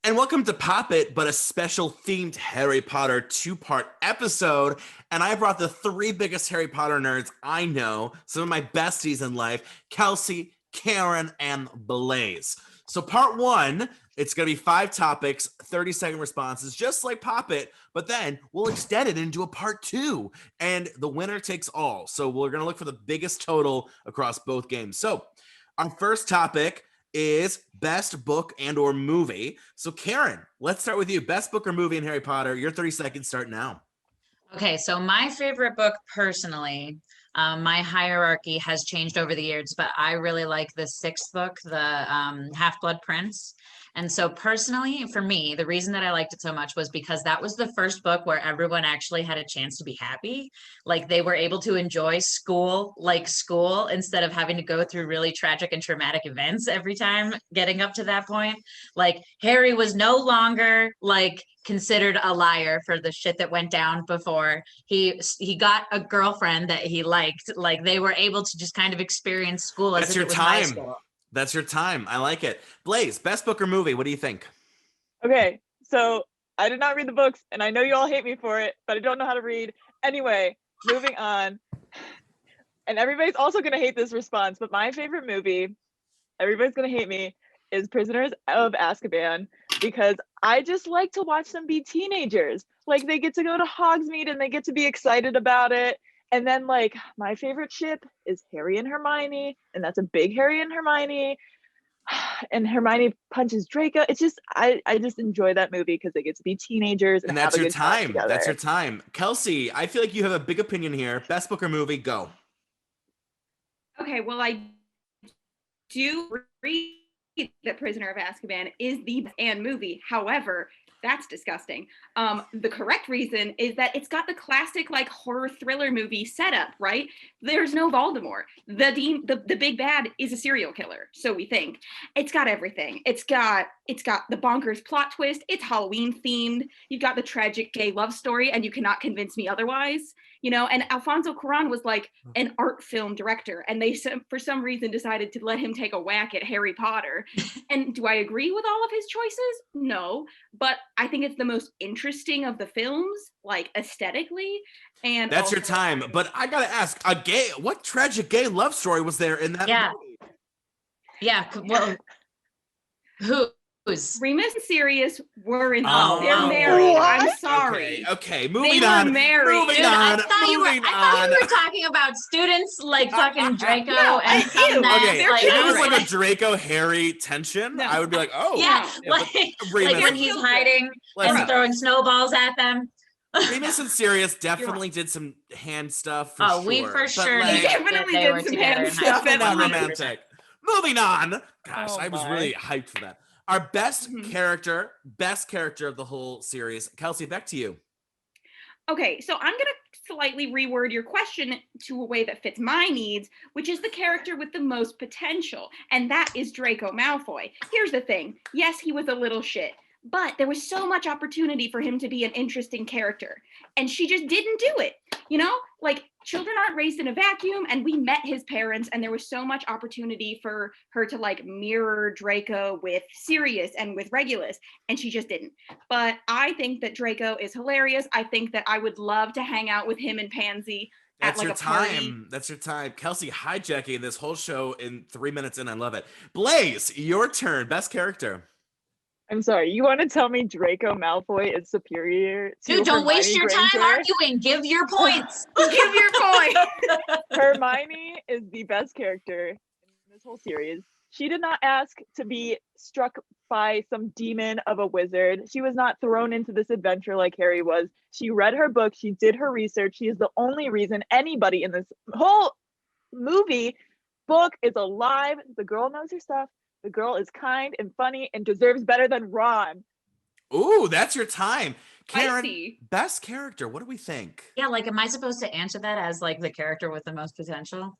And welcome to Pop It, but a special themed Harry Potter two-part episode. And I brought the three biggest Harry Potter nerds I know, some of my besties in life, Kelsey, Karen, and Blaze. So part one, it's going to be 5 topics, 30-second responses, just like Pop It, but then we'll extend it into a part 2, and the winner takes all. So we're going to look for the biggest total across both games. So our first topic is best book and or movie. So Karen, let's start with you. Best book or movie in Harry Potter. Your 30 seconds start now. Okay, so my favorite book personally, my hierarchy has changed over the years, but I really like the 6th book, the Half-Blood Prince. And so personally, for me, the reason that I liked it so much was because that was the first book where everyone actually had a chance to be happy. Like they were able to enjoy school like school instead of having to go through really tragic and traumatic events every time getting up to that point. Like Harry was no longer like considered a liar for the shit that went down before he got a girlfriend that he liked. Like they were able to just kind of experience school as if it was high school. That's your time. I like it. Blaze, best book or movie? What do you think? Okay, so I did not read the books, and I know you all hate me for it, but I don't know how to read. Anyway, moving on. And everybody's also going to hate this response, but my favorite movie, everybody's going to hate me, is Prisoners of Azkaban, because I just like to watch them be teenagers. Like, they get to go to Hogsmeade, and they get to be excited about it. And then, like, my favorite ship is Harry and Hermione, and that's a big Harry and Hermione. And Hermione punches Draco. It's just, I just enjoy that movie because they get to be teenagers. And that's your time. That's your time. Kelsey, I feel like you have a big opinion here. Best book or movie, go. Okay, well, I do agree that Prisoner of Azkaban is the and movie. However, that's disgusting. The correct reason is that it's got the classic like horror thriller movie setup, right? There's no Voldemort. The big bad is a serial killer, so we think. It's got everything. It's got the bonkers plot twist. It's Halloween themed. You've got the tragic gay love story, and you cannot convince me otherwise. You know, and Alfonso Cuarón was like an art film director, and they for some reason decided to let him take a whack at Harry Potter. And do I agree with all of his choices? No, but I think it's the most interesting of the films, like aesthetically. And that's your time. But I gotta ask, what tragic gay love story was there in that movie? Yeah. Well, who's Remus and Sirius were in they're married. What? I'm sorry. Okay. Moving on. Married. Moving on. I thought you were talking about students like fucking Draco and some okay. Like, if it was like a Draco Harry tension, I would be like, oh yeah, like when he's hiding and throwing snowballs at them. Remus and Sirius definitely did some hand stuff. For sure. We for sure definitely did some hand stuff. Definitely not romantic. Moving on. Gosh, I was really hyped for that. Our best character of the whole series. Kelsey, back to you. Okay, so I'm going to slightly reword your question to a way that fits my needs, which is the character with the most potential, and that is Draco Malfoy. Here's the thing. Yes, he was a little shit, but there was so much opportunity for him to be an interesting character, and she just didn't do it. You know, like children aren't raised in a vacuum, and we met his parents, and there was so much opportunity for her to like mirror Draco with Sirius and with Regulus, and she just didn't. But I think that Draco is hilarious. I think that I would love to hang out with him and Pansy. That's at, like, your a party. time. That's your time. Kelsey hijacking this whole show in 3 minutes in. I love it. Blaze, your turn. Best character. I'm sorry, you want to tell me Draco Malfoy is superior to Dude, don't Hermione waste your Granger? time arguing. Give your points. Give your point. Hermione is the best character in this whole series. She did not ask to be struck by some demon of a wizard. She was not thrown into this adventure like Harry was. She read her book. She did her research. She is the only reason anybody in this whole book is alive. The girl knows her stuff. The girl is kind and funny and deserves better than Ron. Ooh, that's your time. Karen, Spicy. best character. What do we think? Yeah, like, am I supposed to answer that as like the character with the most potential?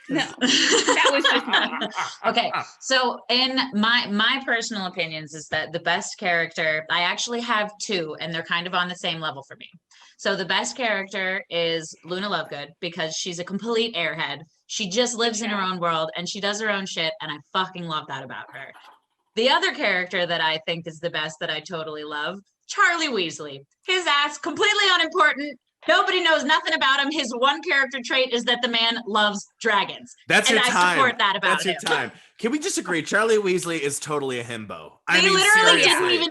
No, that was just mine. Okay, so in my personal opinions is that the best character, I actually have 2, and they're kind of on the same level for me. So the best character is Luna Lovegood because she's a complete airhead. She just lives in her own world and she does her own shit, and I fucking love that about her. The other character that I think is the best that I totally love, Charlie Weasley. His ass, completely unimportant. Nobody knows nothing about him. His one character trait is that the man loves dragons. That's and your I time. support that about That's your him. time. Can we just agree? Charlie Weasley is totally a himbo. They literally seriously.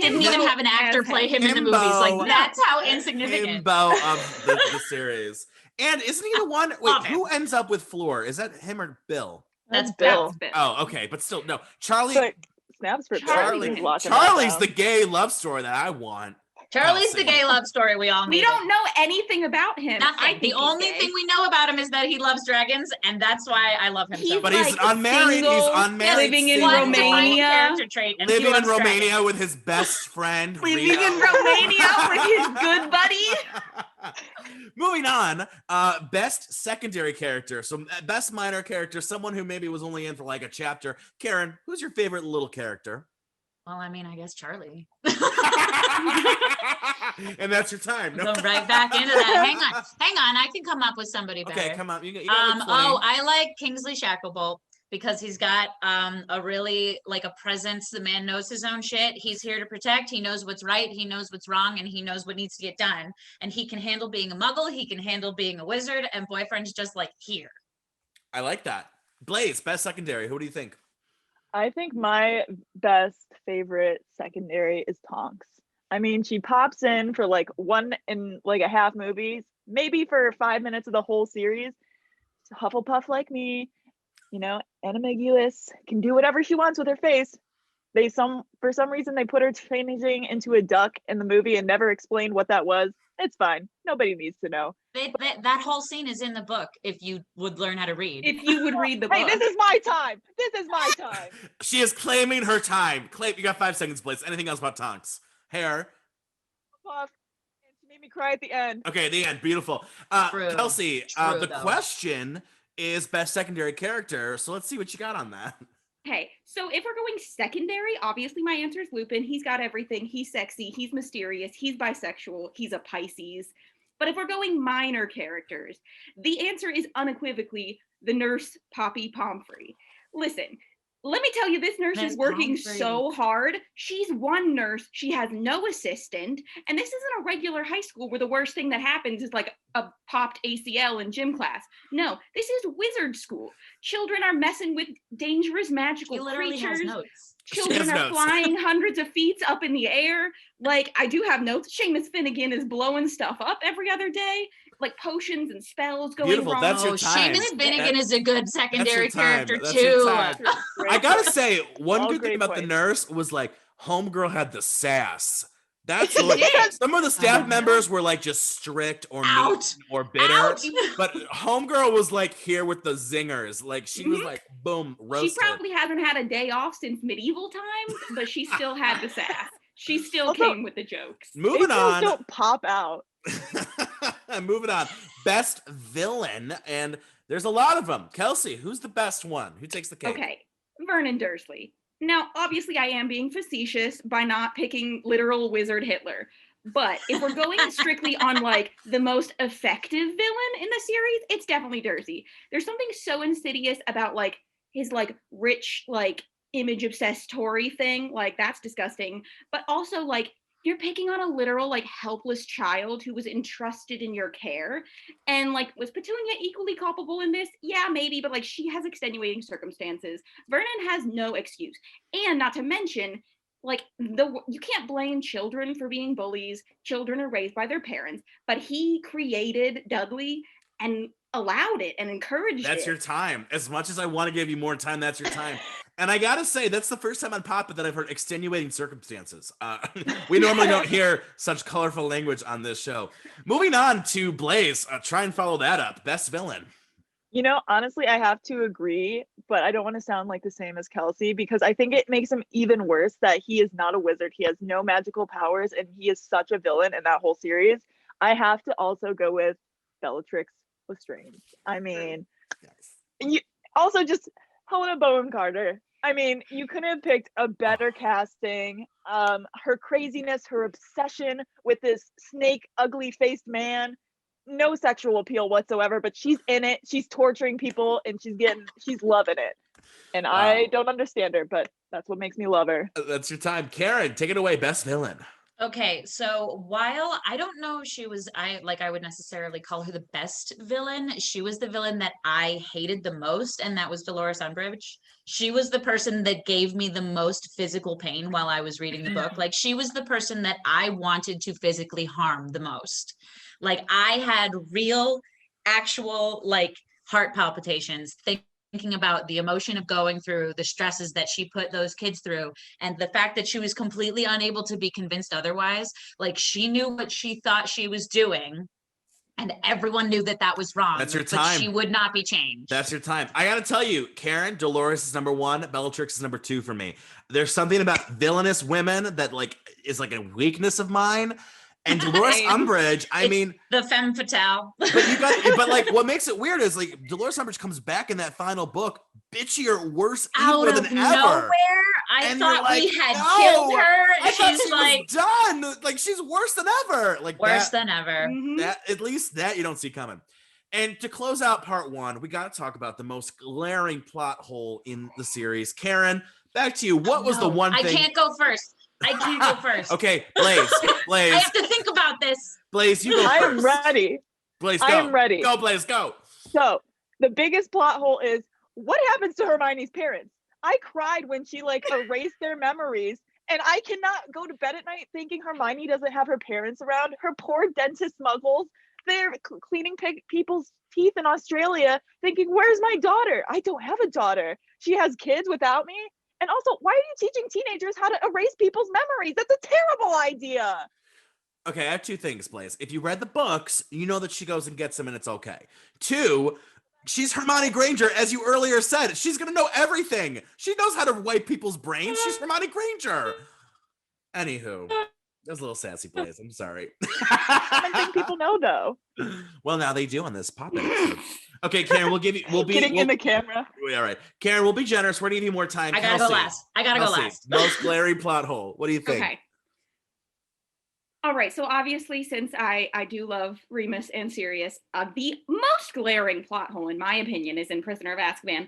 didn't even have an actor play him in the movies. Himbo. Like, that's how insignificant. Himbo of the series. And isn't he the one? Wait, Love him. who ends up with Floor? Is that him or Bill? That's Bill. That's Bill. Oh, okay, but still, no. Charlie. But snaps for Charlie- Charlie. Watching that Charlie's now. the gay love story that I want. Charlie's the Kelsey. gay love story we all We need. don't know anything about him. I Nothing. think The he's only gay. thing we know about him is that he loves dragons, and that's why I love him so He's much. But he's like unmarried. He's single, unmarried. living in single. One defining Romania. character trait, and he Living in loves Romania dragons. with his best friend. living Rio. in Romania with his good buddy. Moving on, best secondary character. So best minor character, someone who maybe was only in for like a chapter. Karen, who's your favorite little character? Well, I mean, I guess Charlie. And that's your time. No. Go right back into that. Hang on. I can come up with somebody better. Okay, come on. You got like 20. I like Kingsley Shacklebolt because he's got a really like a presence. The man knows his own shit. He's here to protect. He knows what's right. He knows what's wrong, and he knows what needs to get done. And he can handle being a muggle. He can handle being a wizard. And Boyfriend's just like here. I like that. Blaze, best secondary. Who do you think? I think my best favorite secondary is Tonks. I mean, she pops in for like one and like a half movies, maybe for 5 minutes of the whole series. Hufflepuff like me, you know, animagus, can do whatever she wants with her face. For some reason they put her changing into a duck in the movie and never explained what that was. It's fine. Nobody needs to know. That whole scene is in the book if you would learn how to read. If you would read the book. Hey, this is my time. This is my time. She is claiming her time. You got 5 seconds, Blaze. Anything else about Tonks? Hair. Puff. And she made me cry at the end. Okay, the end. Beautiful. True. Kelsey, True, the though. question is best secondary character. So let's see what you got on that. Okay, so if we're going secondary, obviously my answer is Lupin. He's got everything. He's sexy. He's mysterious. He's bisexual. He's a Pisces. But if we're going minor characters, the answer is unequivocally the nurse Poppy Pomfrey. Listen, let me tell you, this nurse Miss is working Pomfrey. so hard. She's one nurse. She has no assistant. And this isn't a regular high school where the worst thing that happens is like a popped ACL in gym class. No, this is wizard school. Children are messing with dangerous magical He literally has creatures. notes. Children has are notes. flying hundreds of feet up in the air. Like, I do have notes. Seamus Finnegan is blowing stuff up every other day. Like potions and spells going Beautiful, wrong. that's your Oh, time. Seamus Finnegan is a good secondary time. character That's your too. time. Great I gotta point. say, one All good thing great about the points. nurse was like, Homegirl had the sass. That's what did. some of the staff Oh. members were like just strict or mean Out. or bitter. Out. But Homegirl was like here with the zingers. Like she was Mhm. like, boom, She roasted. probably hasn't had a day off since medieval times, but she still had the sass. She still Also- came with the jokes. Moving ACLs on. don't pop out. Moving on. Best villain, and there's a lot of them. Kelsey, who's the best one? Who takes the cake? Okay, Vernon Dursley. Now, obviously, I am being facetious by not picking literal wizard Hitler. But if we're going strictly on like the most effective villain in the series, it's definitely Dursley. There's something so insidious about like his like rich like image obsessed Tory thing. Like that's disgusting. But also like you're picking on a literal like helpless child who was entrusted in your care. And like was Petunia equally culpable in this? Yeah, maybe, but like she has extenuating circumstances. Vernon has no excuse. And not to mention, like you can't blame children for being bullies. Children are raised by their parents, but he created Dudley and allowed it and encouraged That's it. your time. As much as I want to give you more time, that's your time. And I gotta say, that's the first time on Pop It that I've heard extenuating circumstances. We normally don't hear such colorful language on this show. Moving on to Blaze. Try and follow that up. Best villain. You know, honestly, I have to agree, but I don't want to sound like the same as Kelsey because I think it makes him even worse that he is not a wizard. He has no magical powers and he is such a villain in that whole series. I have to also go with Bellatrix Lestrange. I mean, you also just Helena Bonham Carter. I mean, you couldn't have picked a better casting. Her craziness, her obsession with this snake, ugly-faced man, no sexual appeal whatsoever, but she's in it. She's torturing people and she's loving it. And I Wow. don't understand her, but That's what makes me love her. That's your time. Karen, take it away. Best villain. Okay, so while I don't know if I would necessarily call her the best villain, she was the villain that I hated the most, and that was Dolores Umbridge. She was the person that gave me the most physical pain while I was reading the book. Like, she was the person that I wanted to physically harm the most. Like, I had real, actual, like, heart palpitations thinking about the emotion of going through the stresses that she put those kids through, and the fact that she was completely unable to be convinced otherwise. Like, she knew what she thought she was doing, and everyone knew that that was wrong. That's your but time. she would not be changed. That's your time. I gotta tell you, Karen, Dolores is number 1, Bellatrix is number 2 for me. There's something about villainous women that like is like a weakness of mine. And Dolores Same. Umbridge, I It's mean, the femme fatale. but like what makes it weird is like Dolores Umbridge comes back in that final book, bitchier, worse, Out evil of than ever. nowhere, I And thought you're like, we had no, killed her. I And thought she's she like, was done. Like she's worse than ever. Like worse that, than ever. Mhm. that at least that you don't see coming. And to close out part 1, we got to talk about the most glaring plot hole in the series. Karen, back to you. What was the No, one I thing? can't go first. I can't go first. Okay, Blaze, I have to think about this. Blaze, you go I first. am ready. Blaze, go. I am ready. Go, Blaze, go. So the biggest plot hole is what happens to Hermione's parents? I cried when she like erased their memories, and I cannot go to bed at night thinking Hermione doesn't have her parents around. Her poor dentist muggles. They're cleaning people's teeth in Australia, thinking, "Where's my daughter? I don't have a daughter. She has kids without me." And also, why are you teaching teenagers how to erase people's memories? That's a terrible idea. Okay, I have 2 things, Blaze. If you read the books, you know that she goes and gets them and it's okay. 2, she's Hermione Granger, as you earlier said. She's going to know everything. She knows how to wipe people's brains. She's Hermione Granger. Anywho, that was a little sassy, Blaze. I'm sorry. I think people know though. Well, now they do on this pop episode. Okay, Karen, we'll be Getting in the camera. all right. Karen, we'll be generous. We're gonna give you more time. I gotta go last. I gotta go Kelsey, last. Most glaring plot hole. What do you think? Okay. All right. So obviously, since I do love Remus and Sirius, the most glaring plot hole, in my opinion, is in Prisoner of Azkaban.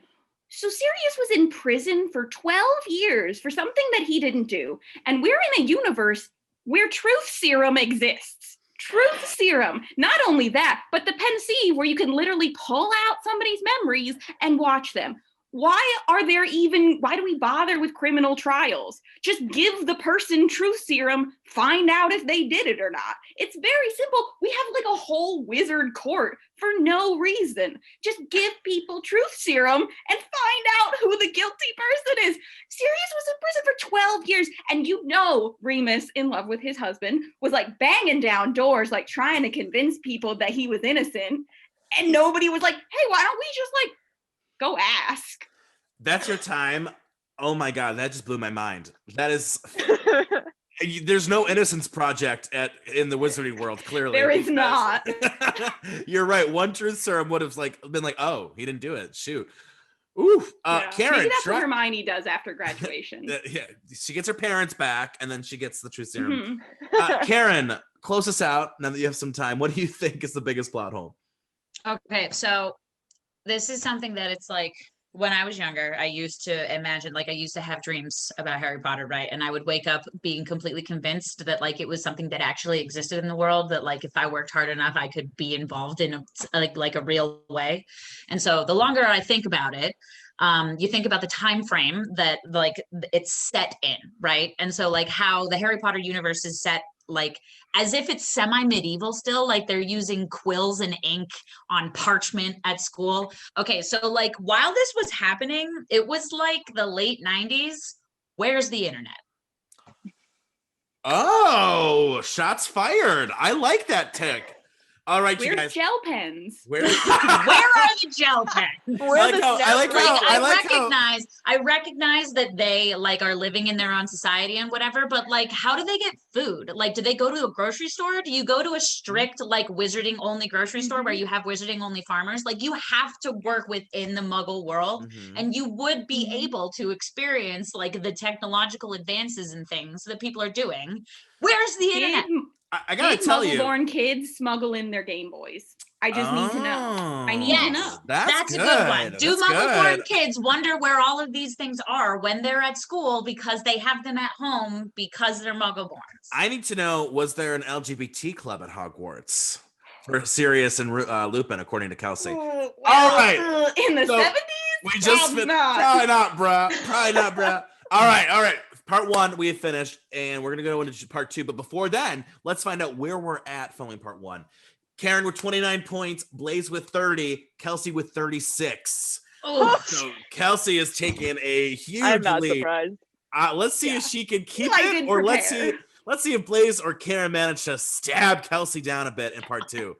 So Sirius was in prison for 12 years for something that he didn't do. And we're in a universe where truth serum exists. Truth serum. Not only that, but the Pensieve, where you can literally pull out somebody's memories and watch them. Why do we bother with criminal trials? Just give the person truth serum, find out if they did it or not. It's very simple. We have like a whole wizard court for no reason. Just give people truth serum and find out who the guilty person is. Sirius was in prison for 12 years. And you know, Remus, in love with his husband, was like banging down doors, like trying to convince people that he was innocent. And nobody was like, hey, why don't we just like go ask? That's your time. Oh my god, that just blew my mind. That is there's no Innocence Project in the wizarding world, clearly. There is not. You're right. One truth serum would have been like, oh, he didn't do it. Shoot. Ooh. Yeah. Karen, Maybe that's try- what Hermione does after graduation. yeah, she gets her parents back and then she gets the truth serum. Mhm. Karen, close us out now that you have some time. What do you think is the biggest plot hole? Okay, so this is something that it's like when I was younger, I used to imagine, like I used to have dreams about Harry Potter, right? And I would wake up being completely convinced that like it was something that actually existed in the world, that like if I worked hard enough, I could be involved in like a real way. And so the longer I think about it, you think about the time frame that like it's set in, right? And so like how the Harry Potter universe is set, like as if it's semi-medieval still, like they're using quills and ink on parchment at school. Okay, so like while this was happening, it was like the late 90s. Where's the internet? Oh, shots fired. I like that tick. All right, you Where's guys. gel pens? Where? Where are the gel pens? I recognize that they like are living in their own society and whatever, but like how do they get food? Like do they go to a grocery store? Do you go to a strict like wizarding only grocery store where you have wizarding only farmers? Like you have to work within the muggle world and you would be able to experience like the technological advances and things that people are doing. Where's the internet? I gotta tell you, Muggle-born kids smuggle in their Game Boys. I just need to know. I need to Yes. know. That's good. a good one. Do That's Muggle-born good. kids wonder where all of these things are when they're at school because they have them at home because they're Muggle-borns? I need to know, was there an LGBT club at Hogwarts for Sirius and Lupin, according to Kelsey? Well, All right. in the So, 70s? We just Probably fin- not. Probably not, bruh. Probably not, bruh. All right. Part 1 we have finished, and we're gonna go into part 2. But before then, let's find out where we're at filming part 1. Karen with 29 points, Blaze with 30, Kelsey with 36. Oh, So Kelsey is taking a huge I'm not lead. surprised. Let's see Yeah. if she can keep I it, did or let's see prepare. if Blaze or Karen manage to stab Kelsey down a bit in part 2.